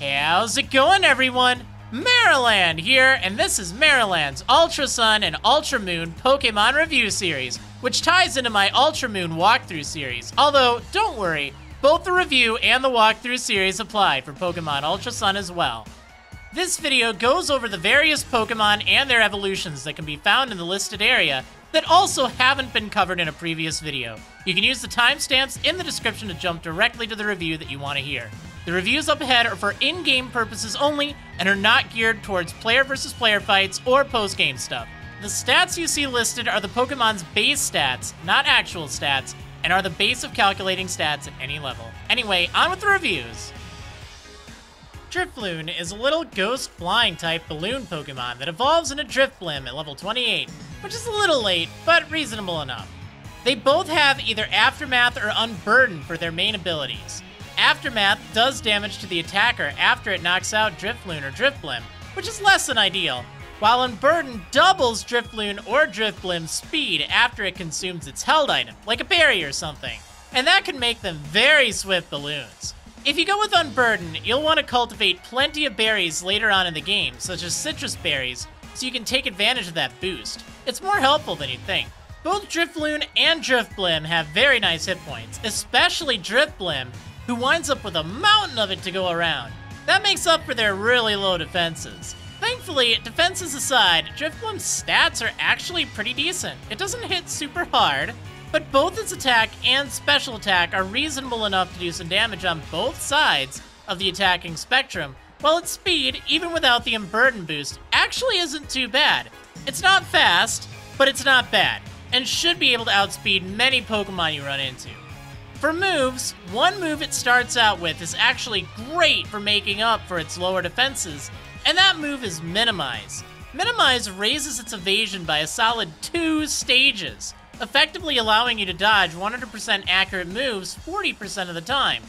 How's it going, everyone? Marriland here, and this is Marriland's Ultra Sun and Ultra Moon Pokémon Review series, which ties into my Ultra Moon walkthrough series. Although, don't worry, both the review and the walkthrough series apply for Pokémon Ultra Sun as well. This video goes over the various Pokémon and their evolutions that can be found in the listed area that also haven't been covered in a previous video. You can use the timestamps in the description to jump directly to the review that you want to hear. The reviews up ahead are for in-game purposes only and are not geared towards player versus player fights or post-game stuff. The stats you see listed are the Pokemon's base stats, not actual stats, and are the base of calculating stats at any level. Anyway, on with the reviews. Drifloon is a little ghost flying type balloon Pokemon that evolves into Drifblim at level 28, which is a little late, but reasonable enough. They both have either Aftermath or Unburden for their main abilities. Aftermath does damage to the attacker after it knocks out Drifloon or Drifblim, which is less than ideal, while Unburden doubles Drifloon or Drifblim's speed after it consumes its held item, like a berry or something, and that can make them very swift balloons. If you go with Unburden, you'll want to cultivate plenty of berries later on in the game, such as citrus berries, so you can take advantage of that boost. It's more helpful than you'd think. Both Drifloon and Drifblim have very nice hit points, especially Drifblim, who winds up with a mountain of it to go around. That makes up for their really low defenses. Thankfully, defenses aside, Drifblim's stats are actually pretty decent. It doesn't hit super hard, but both its attack and special attack are reasonable enough to do some damage on both sides of the attacking spectrum, while its speed, even without the Unburden boost, actually isn't too bad. It's not fast, but it's not bad, and should be able to outspeed many Pokemon you run into. For moves, one move it starts out with is actually great for making up for its lower defenses, and that move is Minimize. Minimize raises its evasion by a solid 2 stages, effectively allowing you to dodge 100% accurate moves 40% of the time.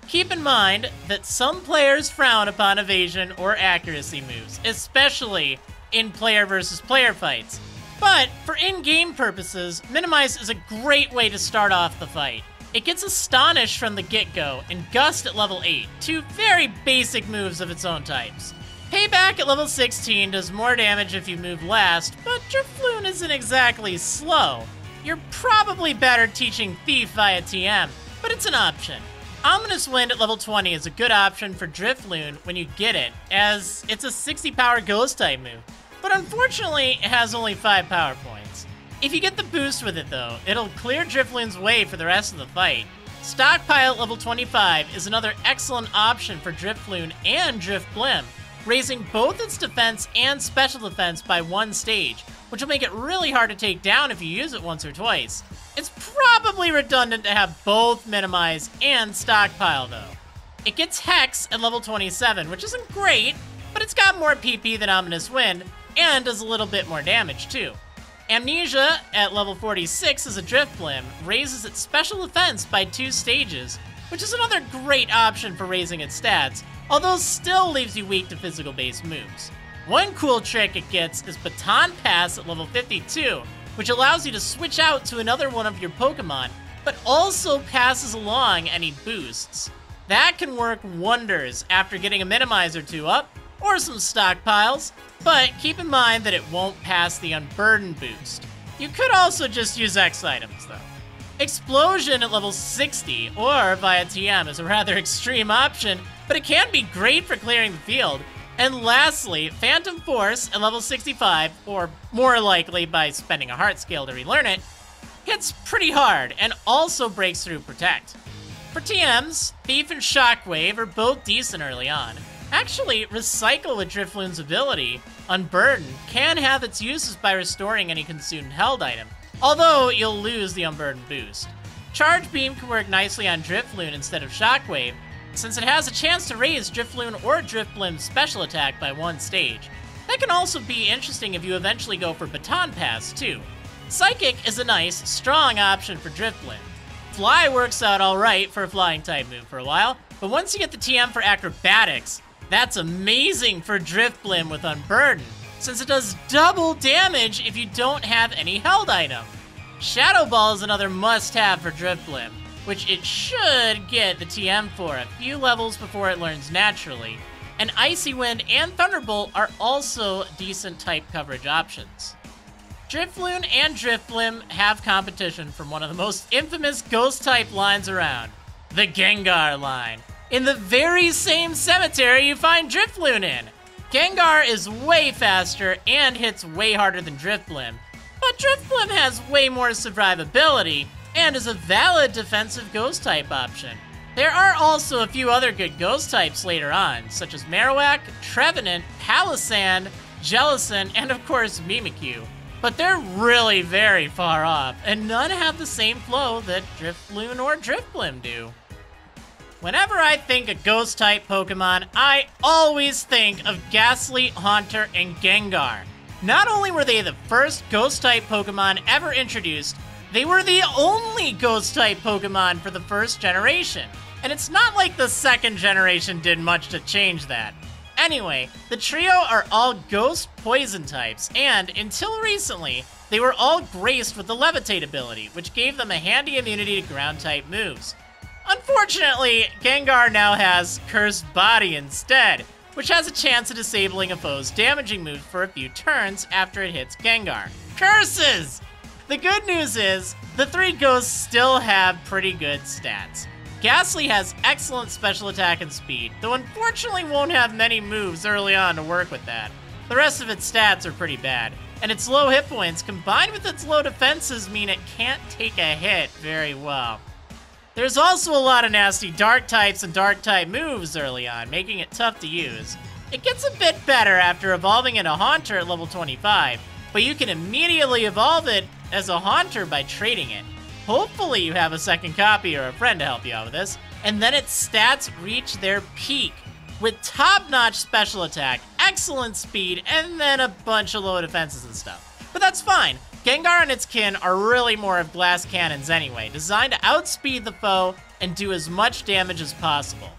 Keep in mind that some players frown upon evasion or accuracy moves, especially in player versus player fights. But for in-game purposes, Minimize is a great way to start off the fight. It gets Astonish from the get-go and Gust at level 8, two very basic moves of its own types. Payback at level 16 does more damage if you move last, but Drifloon isn't exactly slow. You're probably better teaching Thief via TM, but it's an option. Ominous Wind at level 20 is a good option for Drifloon when you get it, as it's a 60 power ghost type move, but unfortunately it has only 5 power points. If you get the boost with it though, it'll clear Drifloon's way for the rest of the fight. Stockpile at level 25 is another excellent option for Drifloon and Drifblim, raising both its defense and special defense by 1 stage, which will make it really hard to take down if you use it once or twice. It's probably redundant to have both Minimize and Stockpile though. It gets Hex at level 27, which isn't great, but it's got more PP than Ominous Wind, and does a little bit more damage too. Amnesia at level 46 as a Drifblim raises its special defense by 2 stages, which is another great option for raising its stats, although still leaves you weak to physical-based moves. One cool trick it gets is Baton Pass at level 52, which allows you to switch out to another one of your Pokemon, but also passes along any boosts. That can work wonders after getting a Minimize or 2 up, or some stockpiles, but keep in mind that it won't pass the Unburden boost. You could also just use X items though. Explosion at level 60 or via TM is a rather extreme option, but it can be great for clearing the field. And lastly, Phantom Force at level 65, or more likely by spending a heart scale to relearn it, hits pretty hard and also breaks through Protect. For TMs, Thief and Shockwave are both decent early on. Actually, Recycle with Drifloon's ability, Unburden, can have its uses by restoring any consumed held item, although you'll lose the Unburden boost. Charge Beam can work nicely on Drifloon instead of Shockwave, since it has a chance to raise Drifloon or Drifblim's special attack by 1 stage. That can also be interesting if you eventually go for Baton Pass too. Psychic is a nice, strong option for Drifblim. Fly works out alright for a flying type move for a while, but once you get the TM for Acrobatics, that's amazing for Drifblim with Unburden, since it does double damage if you don't have any held item. Shadow Ball is another must-have for Drifblim, which it should get the TM for a few levels before it learns naturally, and Icy Wind and Thunderbolt are also decent type coverage options. Drifloon and Drifblim have competition from one of the most infamous Ghost-type lines around, the Gengar line. In the very same cemetery you find Drifloon in. Gengar is way faster and hits way harder than Drifblim, but Drifblim has way more survivability and is a valid defensive Ghost-type option. There are also a few other good Ghost types later on, such as Marowak, Trevenant, Palossand, Jellicent, and of course Mimikyu. But they're really very far off, and none have the same flow that Drifloon or Drifblim do. Whenever I think of Ghost-type Pokemon, I always think of Gastly, Haunter, and Gengar. Not only were they the first Ghost-type Pokemon ever introduced, they were the only Ghost-type Pokemon for the first generation. And it's not like the second generation did much to change that. Anyway, the trio are all Ghost Poison types, and until recently, they were all graced with the Levitate ability, which gave them a handy immunity to Ground-type moves. Unfortunately, Gengar now has Cursed Body instead, which has a chance of disabling a foe's damaging move for a few turns after it hits Gengar. Curses! The good news is, the three Ghosts still have pretty good stats. Gastly has excellent special attack and speed, though unfortunately won't have many moves early on to work with that. The rest of its stats are pretty bad, and its low hit points combined with its low defenses mean it can't take a hit very well. There's also a lot of nasty dark types and dark type moves early on, making it tough to use. It gets a bit better after evolving into Haunter at level 25, but you can immediately evolve it as a Haunter by trading it. Hopefully you have a second copy or a friend to help you out with this, and then its stats reach their peak with top-notch special attack, excellent speed, and then a bunch of low defenses and stuff. But that's fine. Gengar and its kin are really more of glass cannons anyway, designed to outspeed the foe and do as much damage as possible.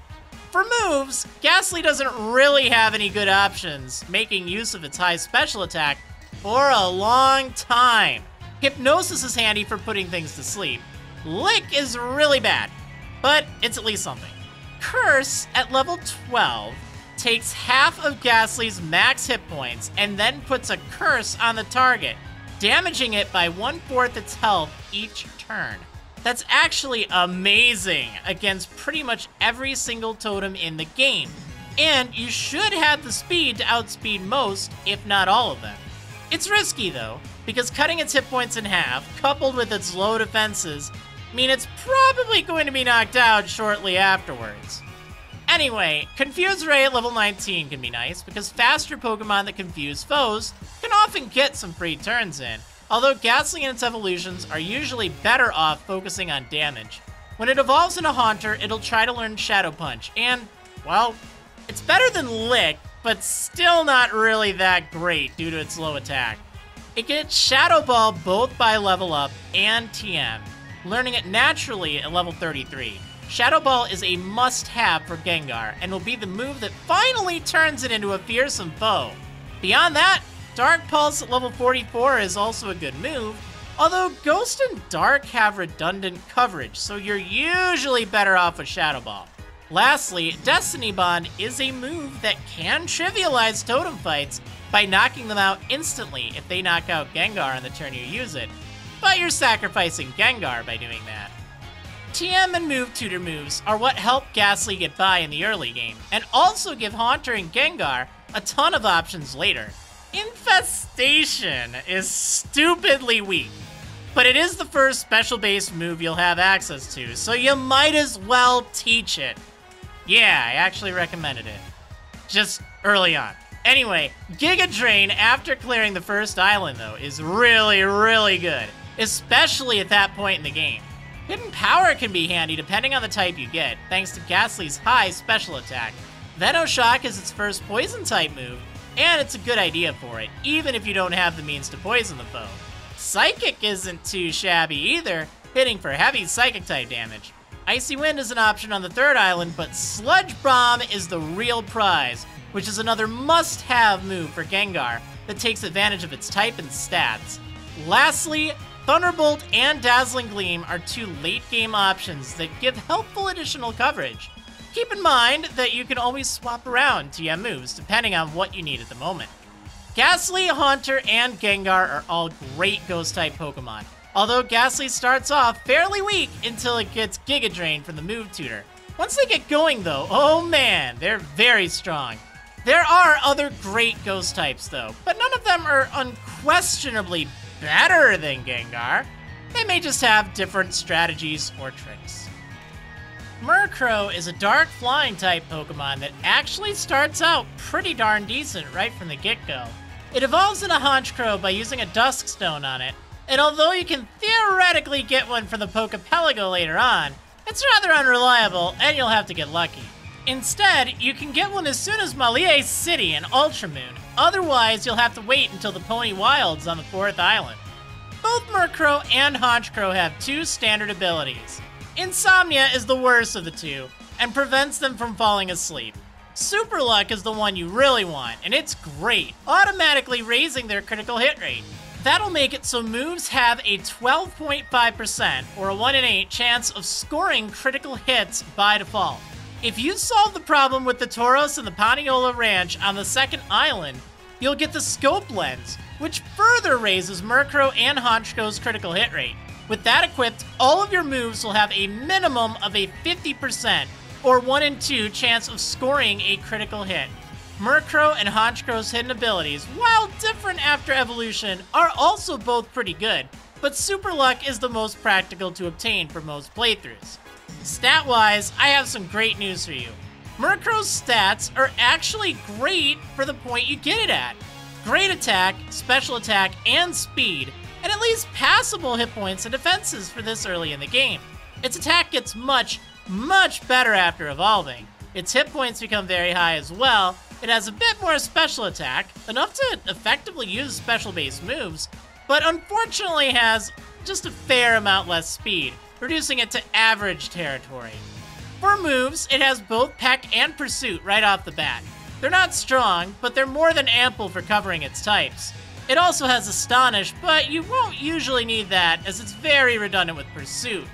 For moves, Gastly doesn't really have any good options, making use of its high special attack for a long time. Hypnosis is handy for putting things to sleep. Lick is really bad, but it's at least something. Curse, at level 12, takes half of Gastly's max hit points and then puts a curse on the target, damaging it by 1/4 its health each turn. That's actually amazing against pretty much every single totem in the game, and you should have the speed to outspeed most, if not all of them. It's risky though, because cutting its hit points in half, coupled with its low defenses, mean it's probably going to be knocked out shortly afterwards. Anyway, Confuse Ray at level 19 can be nice, because faster Pokemon that confuse foes can often get some free turns in, although Gastly and its evolutions are usually better off focusing on damage. When it evolves into Haunter, it'll try to learn Shadow Punch, and, well, it's better than Lick, but still not really that great due to its low attack. It gets Shadow Ball both by level up and TM, learning it naturally at level 33. Shadow Ball is a must-have for Gengar, and will be the move that finally turns it into a fearsome foe. Beyond that, Dark Pulse at level 44 is also a good move, although Ghost and Dark have redundant coverage, so you're usually better off with Shadow Ball. Lastly, Destiny Bond is a move that can trivialize totem fights by knocking them out instantly if they knock out Gengar on the turn you use it, but you're sacrificing Gengar by doing that. TM and Move Tutor moves are what help Gastly get by in the early game, and also give Haunter and Gengar a ton of options later. Infestation is stupidly weak, but it is the first special-based move you'll have access to, so you might as well teach it. Yeah, I actually recommended it. Just early on. Anyway, Giga Drain after clearing the first island, though, is really, really good, especially at that point in the game. Hidden Power can be handy depending on the type you get, thanks to Gastly's high special attack. Venoshock is its first poison-type move, and it's a good idea for it, even if you don't have the means to poison the foe. Psychic isn't too shabby either, hitting for heavy Psychic-type damage. Icy Wind is an option on the third island, but Sludge Bomb is the real prize, which is another must-have move for Gengar that takes advantage of its type and stats. Lastly, Thunderbolt and Dazzling Gleam are two late-game options that give helpful additional coverage. keep in mind that you can always swap around TM moves depending on what you need at the moment. Gastly, Haunter, and Gengar are all great Ghost-type Pokemon, although Gastly starts off fairly weak until it gets Giga Drain from the move tutor. Once they get going though, oh man, they're very strong. There are other great Ghost types though, but none of them are unquestionably better than Gengar. They may just have different strategies or tricks. Murkrow is a dark flying type Pokemon that actually starts out pretty darn decent right from the get-go. It evolves into Honchkrow by using a Dusk Stone on it, and although you can theoretically get one from the Pokepelago later on, it's rather unreliable and you'll have to get lucky. Instead, you can get one as soon as Malie City and Ultramoon, otherwise you'll have to wait until the Pony Wilds on the 4th island. Both Murkrow and Honchkrow have 2 standard abilities. Insomnia is the worst of the two, and prevents them from falling asleep. Super Luck is the one you really want, and it's great, automatically raising their critical hit rate. That'll make it so moves have a 12.5% or a 1 in 8 chance of scoring critical hits by default. If you solve the problem with the Tauros and the Paniola Ranch on the 2nd island, you'll get the Scope Lens, which further raises Murkrow and Honchkrow's critical hit rate. With that equipped, all of your moves will have a minimum of a 50% or 1 in 2 chance of scoring a critical hit. Murkrow and Honchkrow's hidden abilities, while different after evolution, are also both pretty good, but Super Luck is the most practical to obtain for most playthroughs. Stat-wise, I have some great news for you. Murkrow's stats are actually great for the point you get it at. Great attack, special attack, and speed, and at least passable hit points and defenses for this early in the game. Its attack gets much, much better after evolving. Its hit points become very high as well. It has a bit more special attack, enough to effectively use special-based moves, but unfortunately has just a fair amount less speed, reducing it to average territory. For moves, it has both Peck and Pursuit right off the bat. They're not strong, but they're more than ample for covering its types. It also has Astonish, but you won't usually need that as it's very redundant with Pursuit.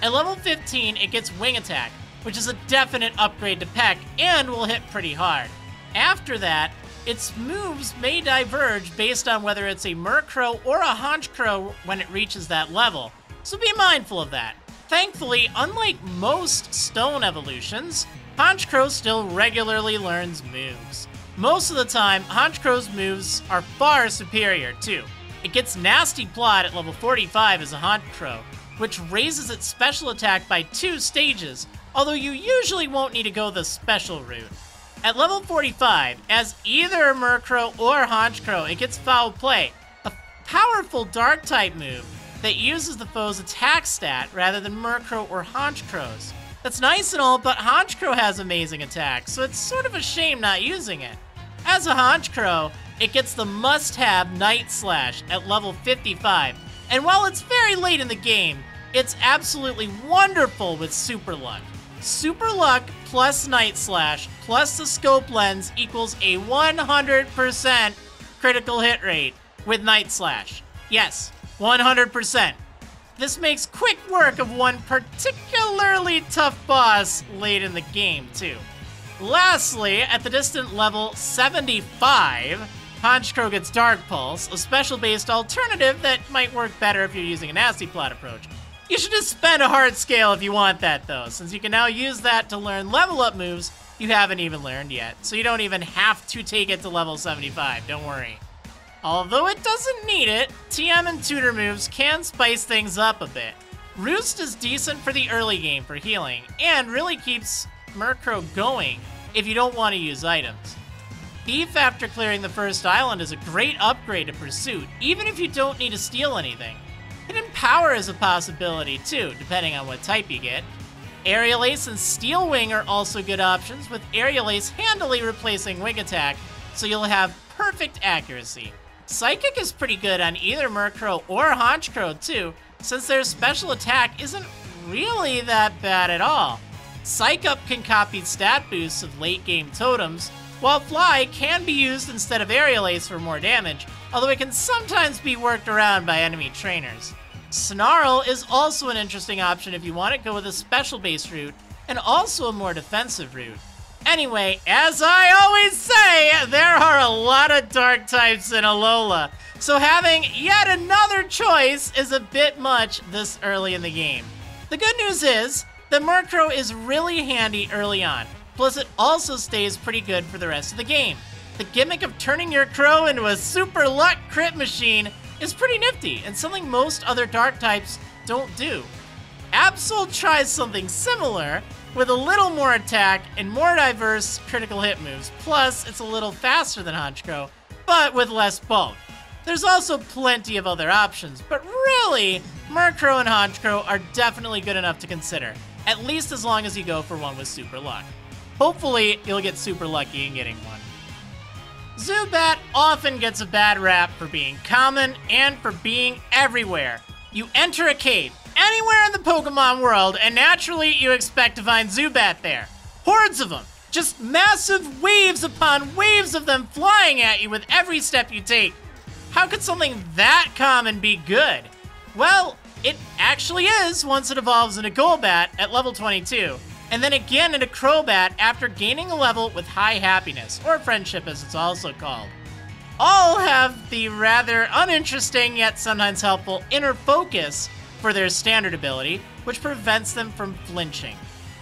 At level 15, it gets Wing Attack, which is a definite upgrade to Peck and will hit pretty hard. After that, its moves may diverge based on whether it's a Murkrow or a Honchkrow when it reaches that level, so be mindful of that. Thankfully, unlike most stone evolutions, Honchkrow still regularly learns moves. Most of the time, Honchkrow's moves are far superior too. It gets Nasty Plot at level 45 as a Honchkrow, which raises its special attack by 2 stages, although you usually won't need to go the special route. At level 45, as either Murkrow or Honchkrow, it gets Foul Play, a powerful Dark-type move that uses the foe's attack stat rather than Murkrow or Honchkrow's. That's nice and all, but Honchkrow has amazing attack, so it's sort of a shame not using it. As a Honchkrow, it gets the must-have Night Slash at level 55, and while it's very late in the game, it's absolutely wonderful with Super Luck. Super Luck plus Night Slash plus the Scope Lens equals a 100% critical hit rate with Night Slash. Yes, 100%. This makes quick work of one particularly tough boss late in the game, too. Lastly, at the distant level 75, Honchkrow gets Dark Pulse, a special-based alternative that might work better if you're using a Nasty Plot approach. You should just spend a heart scale if you want that, though, since you can now use that to learn level-up moves you haven't even learned yet, so you don't even have to take it to level 75, don't worry. Although it doesn't need it, TM and tutor moves can spice things up a bit. Roost is decent for the early game for healing, and really keeps Murkrow going if you don't want to use items. Thief after clearing the first island is a great upgrade to Pursuit, even if you don't need to steal anything. Hidden Power is a possibility too, depending on what type you get. Aerial Ace and Steel Wing are also good options, with Aerial Ace handily replacing Wing Attack, so you'll have perfect accuracy. Psychic is pretty good on either Murkrow or Honchkrow too, since their special attack isn't really that bad at all. Psych Up can copy stat boosts of late game totems, while Fly can be used instead of Aerial Ace for more damage, although it can sometimes be worked around by enemy trainers. Snarl is also an interesting option if you want to go with a special base route, and also a more defensive route. Anyway, as I always say, there are a lot of dark types in Alola, so having yet another choice is a bit much this early in the game. The good news is that Murkrow is really handy early on, plus it also stays pretty good for the rest of the game. The gimmick of turning your Crow into a super luck crit machine is pretty nifty and something most other dark types don't do. Absol tries something similar with a little more attack and more diverse critical hit moves, plus it's a little faster than Honchkrow, but with less bulk. There's also plenty of other options, but really, Murkrow and Honchkrow are definitely good enough to consider, at least as long as you go for one with super luck. Hopefully, you'll get super lucky in getting one. Zubat often gets a bad rap for being common and for being everywhere. You enter a cave, anywhere in the Pokemon world, and naturally you expect to find Zubat there. Hordes of them. Just massive waves upon waves of them flying at you with every step you take. How could something that common be good? Well, it actually is once it evolves into Golbat at level 22, and then again into Crobat after gaining a level with high happiness, or friendship as it's also called. All have the rather uninteresting yet sometimes helpful inner focus for their standard ability, which prevents them from flinching.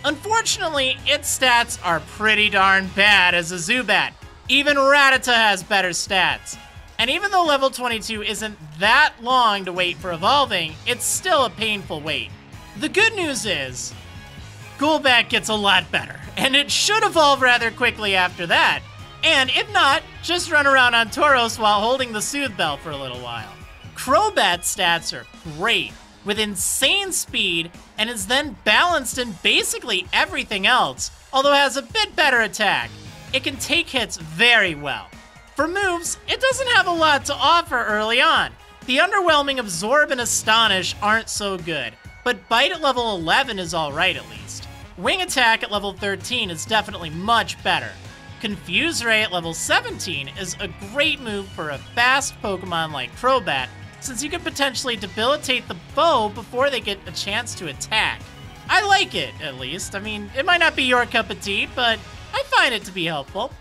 Unfortunately, its stats are pretty darn bad as a Zubat. Even Rattata has better stats. And even though level 22 isn't that long to wait for evolving, it's still a painful wait. The good news is, Golbat gets a lot better, and it should evolve rather quickly after that. And if not, just run around on Tauros while holding the Soothe Bell for a little while. Crobat's stats are great, with insane speed, and is then balanced in basically everything else, although has a bit better attack. It can take hits very well. For moves, it doesn't have a lot to offer early on. The underwhelming Absorb and Astonish aren't so good, but Bite at level 11 is alright at least. Wing Attack at level 13 is definitely much better. Confuse Ray at level 17 is a great move for a fast Pokemon like Crobat, since you could potentially debilitate the bow before they get a chance to attack. I like it, at least. I mean, it might not be your cup of tea, but I find it to be helpful.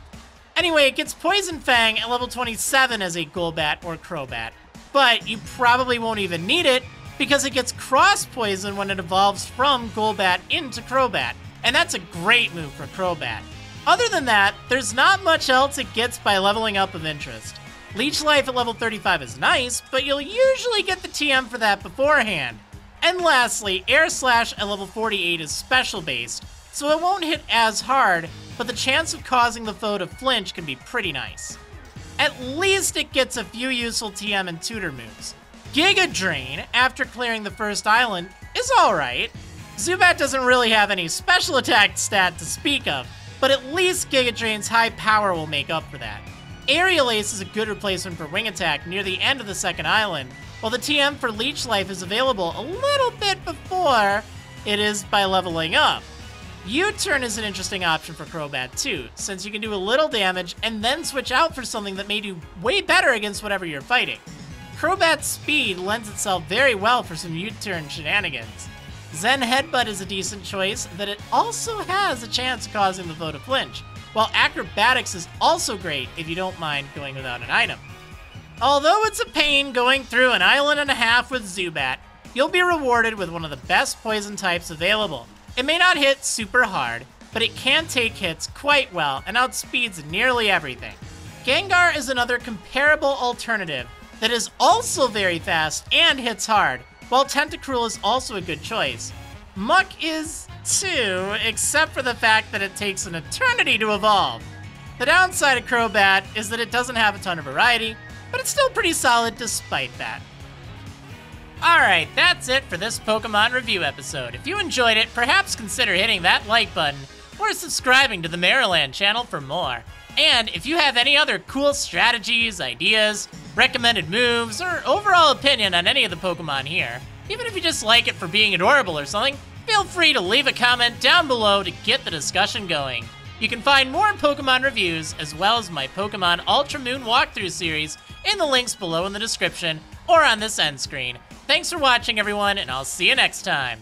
Anyway, it gets Poison Fang at level 27 as a Golbat or Crobat, but you probably won't even need it because it gets Cross Poison when it evolves from Golbat into Crobat, and that's a great move for Crobat. Other than that, there's not much else it gets by leveling up of interest. Leech Life at level 35 is nice, but you'll usually get the TM for that beforehand. And lastly, Air Slash at level 48 is special based, so it won't hit as hard, but the chance of causing the foe to flinch can be pretty nice. At least it gets a few useful TM and tutor moves. Giga Drain, after clearing the first island, is alright. Zubat doesn't really have any special attack stat to speak of, but at least Giga Drain's high power will make up for that. Aerial Ace is a good replacement for Wing Attack near the end of the second island, while the TM for Leech Life is available a little bit before it is by leveling up. U-Turn is an interesting option for Crobat too, since you can do a little damage and then switch out for something that may do way better against whatever you're fighting. Crobat's speed lends itself very well for some U-Turn shenanigans. Zen Headbutt is a decent choice that it also has a chance of causing the foe to flinch, while Acrobatics is also great if you don't mind going without an item. Although it's a pain going through an island and a half with Zubat, you'll be rewarded with one of the best poison types available. It may not hit super hard, but it can take hits quite well and outspeeds nearly everything. Gengar is another comparable alternative that is also very fast and hits hard, while Tentacruel is also a good choice. Muck is too, except for the fact that it takes an eternity to evolve. The downside of Crobat is that it doesn't have a ton of variety, but it's still pretty solid despite that. Alright, that's it for this Pokemon review episode. If you enjoyed it, perhaps consider hitting that like button or subscribing to the Marriland channel for more. And if you have any other cool strategies, ideas, recommended moves, or overall opinion on any of the Pokemon here, even if you just like it for being adorable or something, feel free to leave a comment down below to get the discussion going. You can find more Pokemon reviews, as well as my Pokemon Ultra Moon walkthrough series, in the links below in the description or on this end screen. Thanks for watching, everyone, and I'll see you next time.